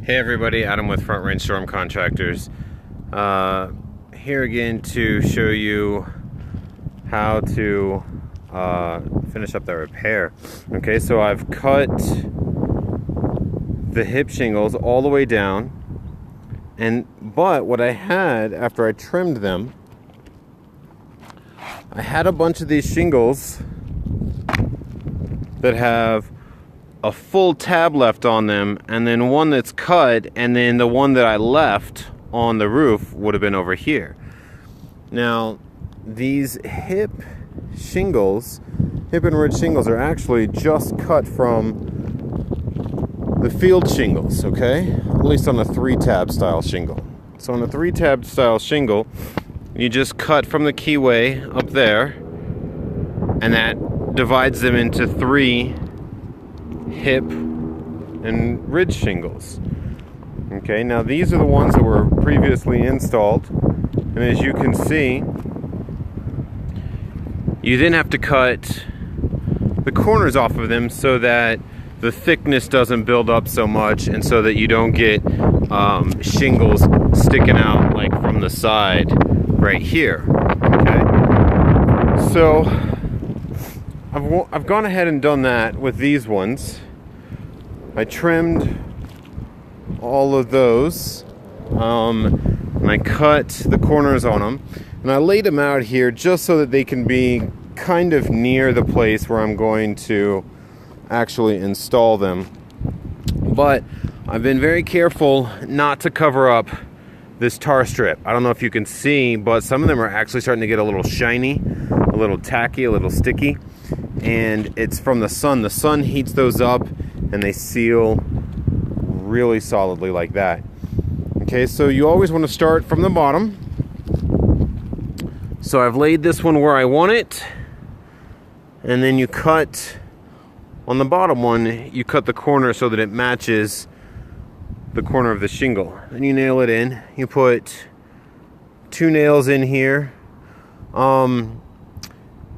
Hey everybody, Adam with Front Range Storm Contractors. Here again to show you how to finish up that repair. Okay, so I've cut the hip shingles all the way down, but what I had after I trimmed them, I had a bunch of these shingles that have a full tab left on them, and then one that's cut, and then the one that I left on the roof would have been over here. Now, these hip and ridge shingles are actually just cut from the field shingles, okay? At least on a 3-tab style shingle. So on a 3-tab style shingle, you just cut from the keyway up there, and that divides them into 3 hip and ridge shingles. Okay, now these are the ones that were previously installed, and as you can see, you then have to cut the corners off of them so that the thickness doesn't build up so much, and so that you don't get shingles sticking out like from the side right here. Okay, so I've gone ahead and done that with these ones. I trimmed all of those, and I cut the corners on them, and I laid them out here just so that they can be kind of near the place where I'm going to actually install them. But I've been very careful not to cover up this tar strip. I don't know if you can see, but some of them are actually starting to get a little shiny, a little tacky, a little sticky. And it's from the sun. The sun heats those up and they seal really solidly like that. Okay, so you always want to start from the bottom. So I've laid this one where I want it, and then you cut on the bottom one, you cut the corner so that it matches the corner of the shingle. Then you nail it in. You put 2 nails in here.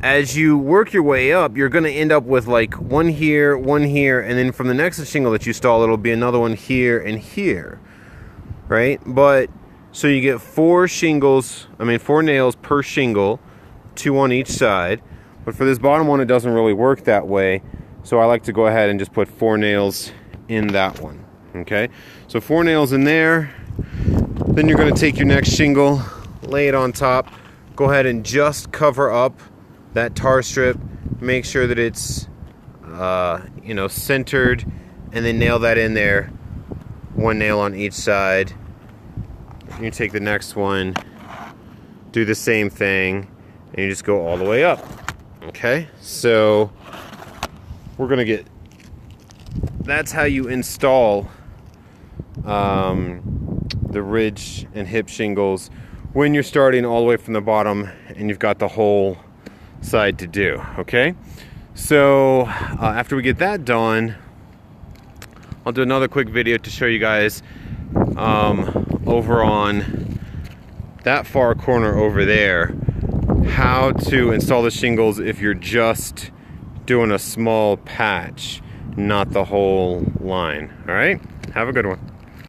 As you work your way up, you're going to end up with like one here, and then from the next shingle that you install, it'll be another one here and here, right? But so you get 4 nails per shingle, 2 on each side. But for this bottom one, it doesn't really work that way, so I like to go ahead and just put 4 nails in that one. Okay, so 4 nails in there. Then you're going to take your next shingle, lay it on top, go ahead and just cover up that tar strip, make sure that it's centered, and then nail that in there, 1 nail on each side. You take the next one, do the same thing, and you just go all the way up. Okay, so we're gonna get, that's how you install the ridge and hip shingles when you're starting all the way from the bottom and you've got the whole side to do. Okay, so after we get that done, I'll do another quick video to show you guys over on that far corner over there how to install the shingles if you're just doing a small patch, not the whole line. All right, have a good one.